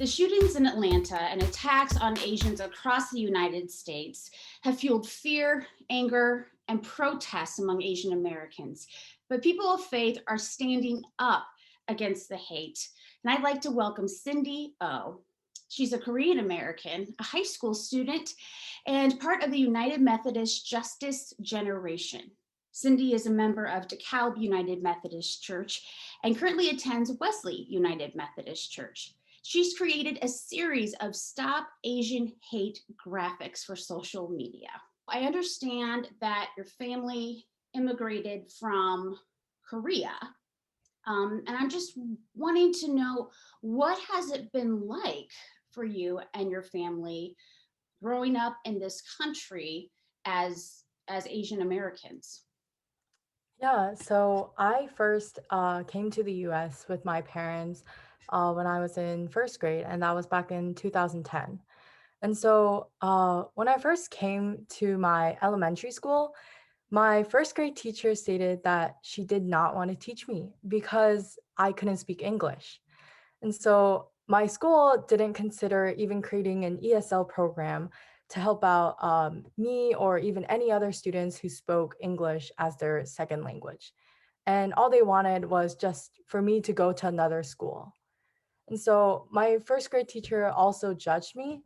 The shootings in Atlanta and attacks on Asians across the United States have fueled fear, anger, and protests among Asian Americans. But people of faith are standing up against the hate. And I'd like to welcome Cindy O. She's a Korean American, a high school student, and part of the United Methodist Justice Generation. Cindy is a member of DeKalb United Methodist Church and currently attends Wesley United Methodist Church. She's created a series of Stop Asian Hate graphics for social media. I understand that your family immigrated from Korea, and I'm just wanting to know, what has it been like for you and your family growing up in this country as Asian Americans? Yeah, so I first came to the US with my parents when I was in first grade, and that was back in 2010. And so when I first came to my elementary school, my first grade teacher stated that she did not want to teach me because I couldn't speak English. And so my school didn't consider even creating an ESL program to help out me or even any other students who spoke English as their second language. And all they wanted was just for me to go to another school. And so my first grade teacher also judged me,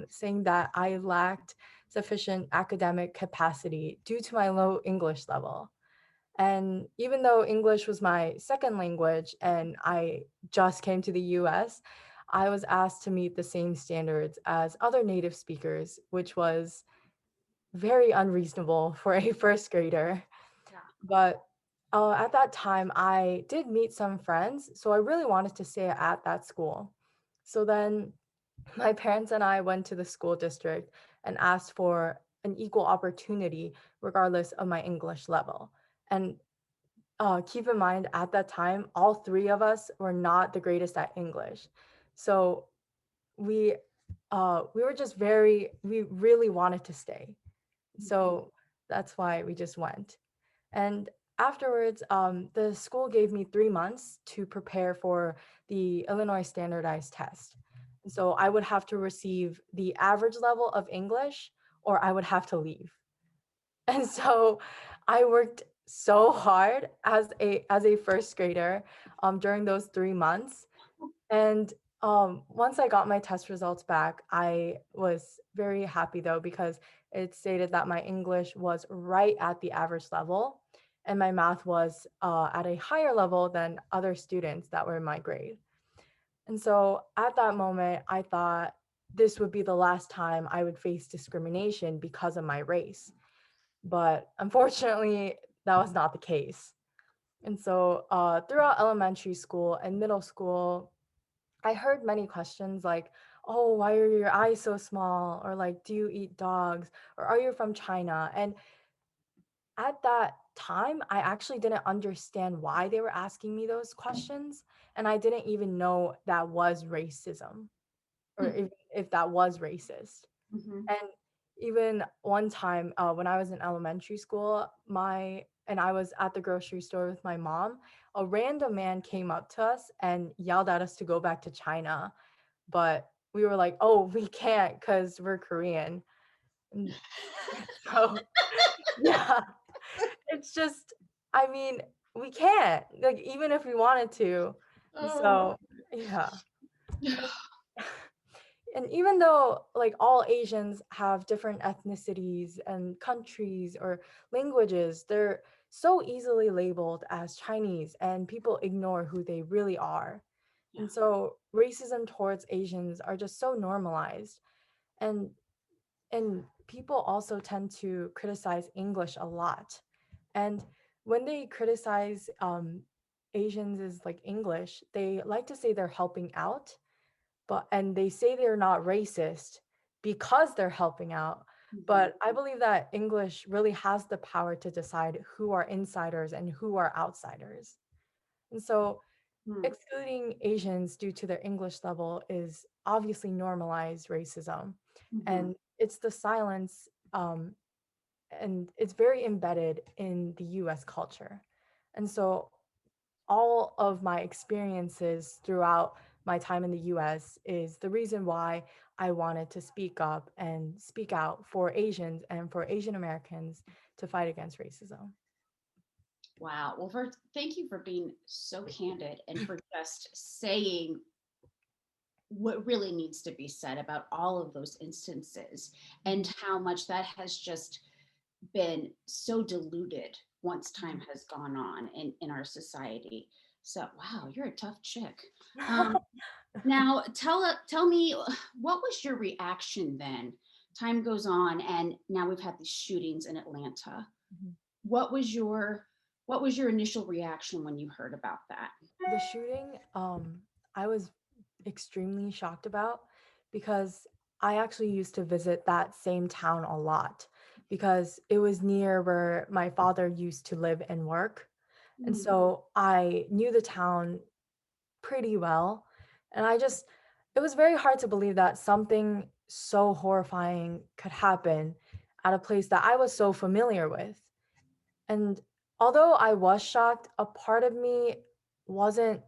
saying that I lacked sufficient academic capacity due to my low English level. And even though English was my second language and I just came to the US, I was asked to meet the same standards as other native speakers, which was very unreasonable for a first grader. Yeah. But at that time, I did meet some friends, so I really wanted to stay at that school. So then my parents and I went to the school district and asked for an equal opportunity regardless of my English level. And keep in mind, at that time, all three of us were not the greatest at English. So we we were just we really wanted to stay. So that's why we just went. And afterwards, the school gave me 3 months to prepare for the Illinois standardized test. And so I would have to receive the average level of English or I would have to leave. And so I worked so hard as a first grader during those 3 months. And once I got my test results back, I was very happy though, because it stated that my English was right at the average level and my math was at a higher level than other students that were in my grade. And so at that moment, I thought this would be the last time I would face discrimination because of my race. But unfortunately, that was not the case. And so throughout elementary school and middle school, I heard many questions like, oh, why are your eyes so small? Or like, do you eat dogs? Or are you from China? And at that time, I actually didn't understand why they were asking me those questions. And I didn't even know that was racism or if that was racist. Mhm. And even one time when I was in elementary school, and I was at the grocery store with my mom, a random man came up to us and yelled at us to go back to China. But we were like, oh, we can't because we're Korean. And so, yeah, it's just, I mean, we can't, like, even if we wanted to. And Oh. so, yeah. And even though like all Asians have different ethnicities and countries or languages, they're so easily labeled as Chinese and people ignore who they really are. Yeah. And so racism towards Asians are just so normalized. And people also tend to criticize English a lot. And when they criticize Asians as like English, they like to say they're helping out, and they say they're not racist because they're helping out. Mhm. But I believe that English really has the power to decide who are insiders and who are outsiders. And so Mhm. excluding Asians due to their English level is obviously normalized racism. Mhm. And it's the silence, and it's very embedded in the US culture. And so all of my experiences throughout my time in the US is the reason why I wanted to speak up and speak out for Asians and for Asian Americans to fight against racism. Wow. Well, first, thank you for being so candid and for just saying what really needs to be said about all of those instances and how much that has just been so diluted once time has gone on in our society. So, wow, you're a tough chick. Um, Now, tell me, what was your reaction then? Time goes on, and now we've had these shootings in Atlanta. What was your what was your initial reaction when you heard about that? The shooting, I was extremely shocked about because I actually used to visit that same town a lot because it was near where my father used to live and work. And Mm, so I knew the town pretty well. And it was very hard to believe that something so horrifying could happen at a place that I was so familiar with. And although I was shocked, a part of me wasn't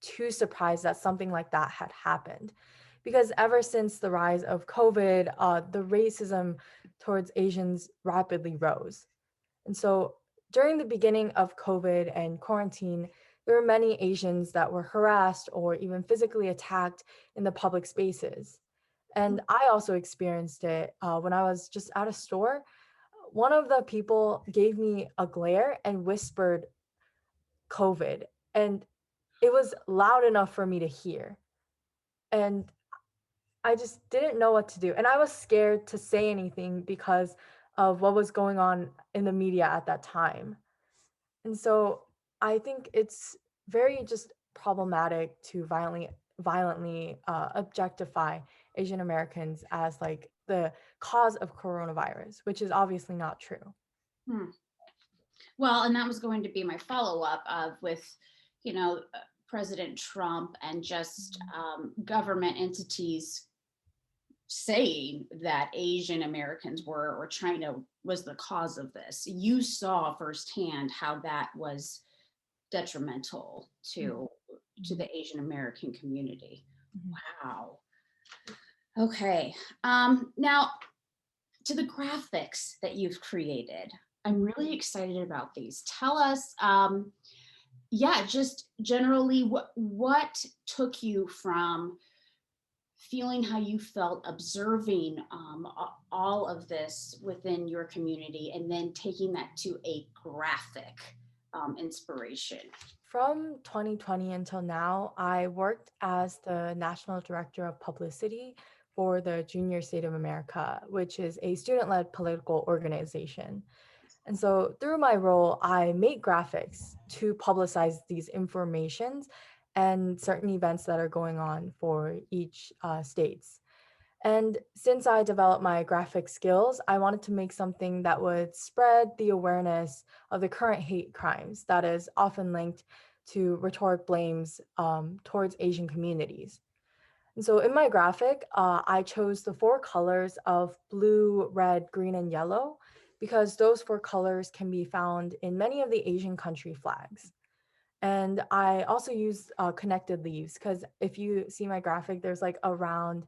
too surprised that something like that had happened. Because ever since the rise of COVID, the racism towards Asians rapidly rose. And so during the beginning of COVID and quarantine, there were many Asians that were harassed or even physically attacked in the public spaces. And I also experienced it when I was just at a store. One of the people gave me a glare and whispered COVID, and it was loud enough for me to hear. And I just didn't know what to do. And I was scared to say anything because of what was going on in the media at that time. And so I think it's very just problematic to violently objectify Asian Americans as like the cause of coronavirus, which is obviously not true. hmm. Well, and that was going to be my follow up of with, you know, President Trump and just government entities saying that Asian Americans were or China was the cause of this. You saw firsthand how that was detrimental Mhm, to mhm, the Asian American community. mhm, Wow. Okay. Now to the graphics that you've created. I'm mhm. really excited about these. Tell us, yeah, just generally what took you from feeling how you felt observing all of this within your community and then taking that to a graphic inspiration. From 2020 until now, I worked as the National Director of Publicity for the Junior State of America, which is a student led political organization. And so through my role, I make graphics to publicize these informations and certain events that are going on for each states. And since I developed my graphic skills, I wanted to make something that would spread the awareness of the current hate crimes that is often linked to rhetoric blames towards Asian communities. And so in my graphic, I chose the four colors of blue, red, green, and yellow because those four colors can be found in many of the Asian country flags. And I also used connected leaves because if you see my graphic, there's like a round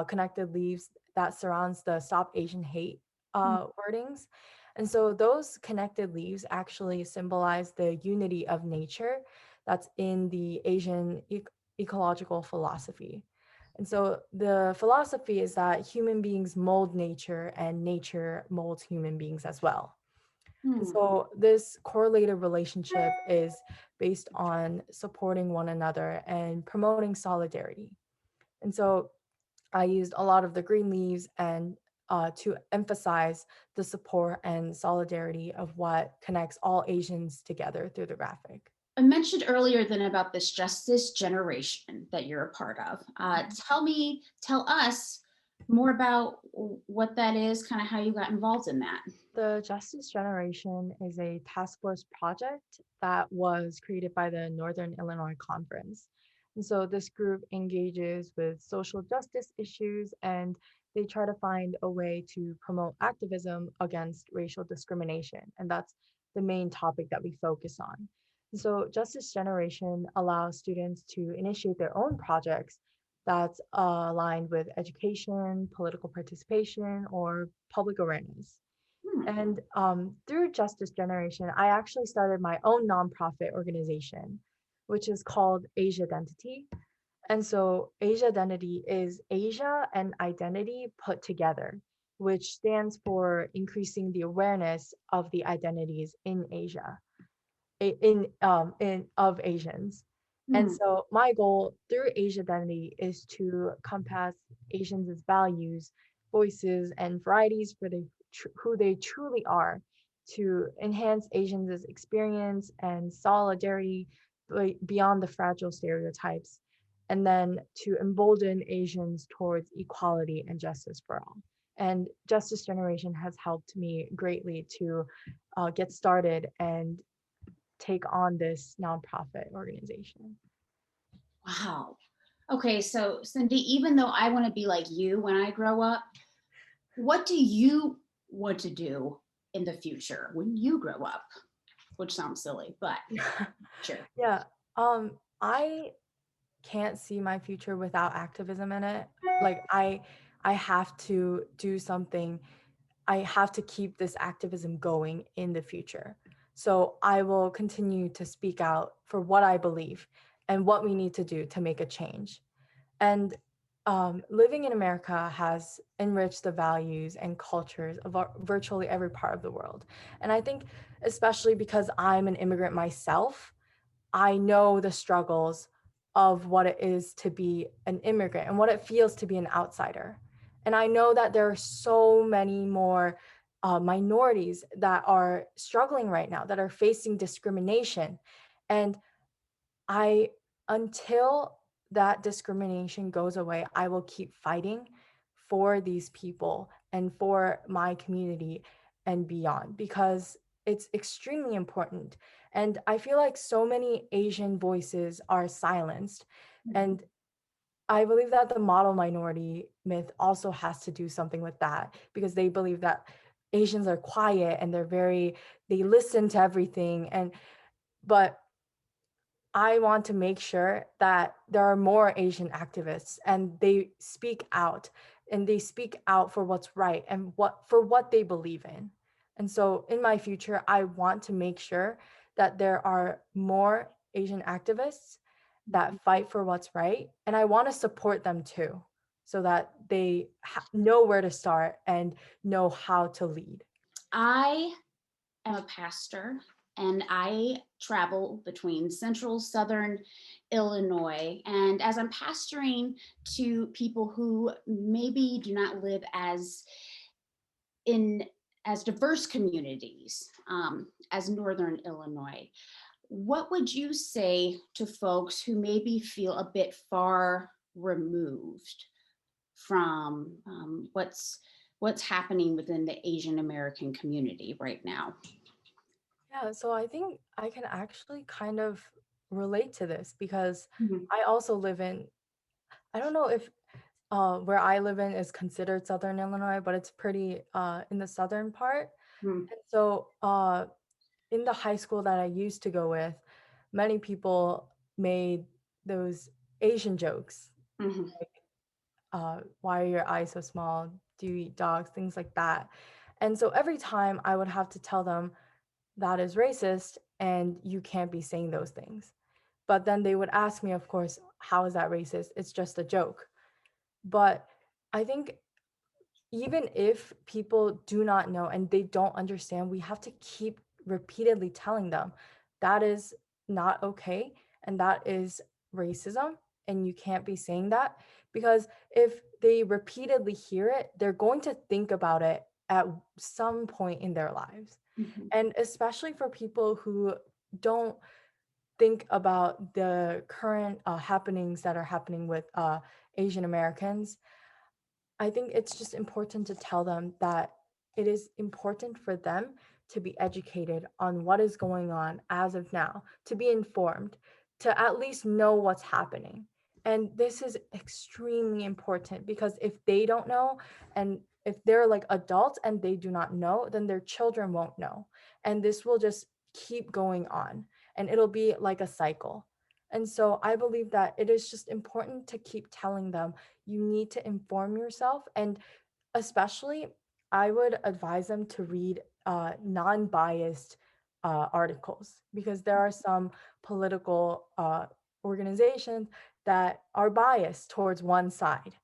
connected leaves that surrounds the Stop Asian Hate wordings. And so those connected leaves actually symbolize the unity of nature that's in the Asian ecological philosophy. And so the philosophy is that human beings mold nature and nature molds human beings as well. And Hmm. so this correlated relationship is based on supporting one another and promoting solidarity. And so I used a lot of the green leaves and to emphasize the support and solidarity of what connects all Asians together through the graphic. I mentioned earlier then about this justice generation that you're a part of. Tell us more about what that is, kind of how you got involved in that. The Justice Generation is a task force project that was created by the Northern Illinois Conference. And so this group engages with social justice issues and they try to find a way to promote activism against racial discrimination. And that's the main topic that we focus on. So Justice Generation allows students to initiate their own projects that's aligned with education, political participation, or public awareness. Hmm. And through Justice Generation, I actually started my own nonprofit organization, which is called Asia Identity. And so Asia Identity is Asia and identity put together, which stands for increasing the awareness of the identities in Asia, in of Asians. And Hmm. so my goal through Asia Identity is to compass Asians' values, voices, and varieties for who they truly are, to enhance Asians' experience and solidarity beyond the fragile stereotypes, and then to embolden Asians towards equality and justice for all. And Justice Generation has helped me greatly to get started and take on this nonprofit organization. Wow. Okay, so Cindy, even though I want to be like you when I grow up, what do you want to do in the future when you grow up? Which sounds silly, but sure. Yeah, I can't see my future without activism in it. Like I have to do something. I have to keep this activism going in the future. So I will continue to speak out for what I believe and what we need to do to make a change. And living in America has enriched the values and cultures of virtually every part of the world. And I think, especially because I'm an immigrant myself, I know the struggles of what it is to be an immigrant and what it feels to be an outsider. And I know that there are so many more minorities that are struggling right now, that are facing discrimination. And I, until that discrimination goes away, I will keep fighting for these people and for my community and beyond, because it's extremely important. And I feel like so many Asian voices are silenced. Mhm. And I believe that the model minority myth also has to do something with that, because they believe that Asians are quiet and they listen to everything. But I want to make sure that there are more Asian activists and they speak out for what's right and what they believe in. And so in my future, I want to make sure that there are more Asian activists Mhm. that fight for what's right. And I want to support them too, so that they know where to start and know how to lead. I am a pastor and I travel between central, southern Illinois. And as I'm pastoring to people who maybe do not live in as diverse communities as northern Illinois, what would you say to folks who maybe feel a bit far removed from what's happening within the Asian American community right now? Yeah, so I think I can actually kind of relate to this, because Mhm. I also live in, I don't know if where I live in is considered Southern Illinois, but it's pretty in the southern part. Mhm. And so in the high school that I used to go with, many people made those Asian jokes, Mhm. like, why are your eyes so small? Do you eat dogs? Things like that. And so every time I would have to tell them that is racist and you can't be saying those things. But then they would ask me, of course, how is that racist? It's just a joke. But I think even if people do not know and they don't understand, we have to keep repeatedly telling them that is not okay and that is racism and you can't be saying that. Because if they repeatedly hear it, they're going to think about it at some point in their lives. Mhm. And especially for people who don't think about the current happenings that are happening with Asian Americans, I think it's just important to tell them that it is important for them to be educated on what is going on as of now, to be informed, to at least know what's happening. And this is extremely important, because if they don't know, and if they're like adults and they do not know, then their children won't know. And this will just keep going on. and it'll be like a cycle. And so I believe that it is just important to keep telling them you need to inform yourself. And especially, I would advise them to read non-biased articles, because there are some political organizations that are biased towards one side,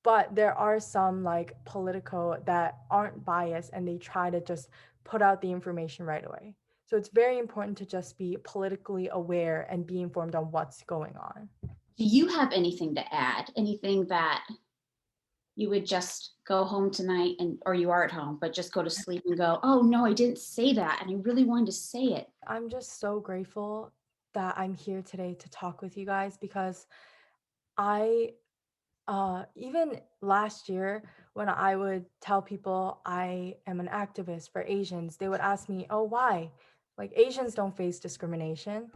but there are some like Politico that aren't biased and they try to just put out the information right away. So it's very important to just be politically aware and be informed on what's going on. Do you have anything to add? Anything that you would just go home tonight and, or you are at home, but just go to sleep and go, oh no, I didn't say that. And I really wanted to say it. I'm just so grateful that I'm here today to talk with you guys, because I even last year, when I would tell people I am an activist for Asians, they would ask me, "Oh, why? Like Asians don't face discrimination."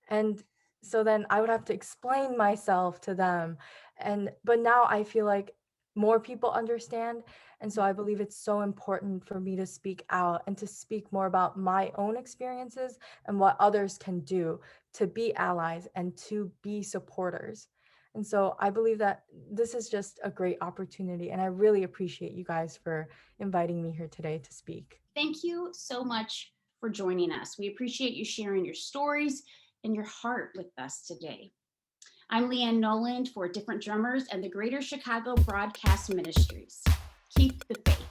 And so then I would have to explain myself to them. And but now I feel like more people understand, and so I believe it's so important for me to speak out and to speak more about my own experiences and what others can do to be allies and to be supporters. And so I believe that this is just a great opportunity. And I really appreciate you guys for inviting me here today to speak. Thank you so much for joining us. We appreciate you sharing your stories and your heart with us today. I'm Leanne Noland for Different Drummers and the Greater Chicago Broadcast Ministries. Keep the faith.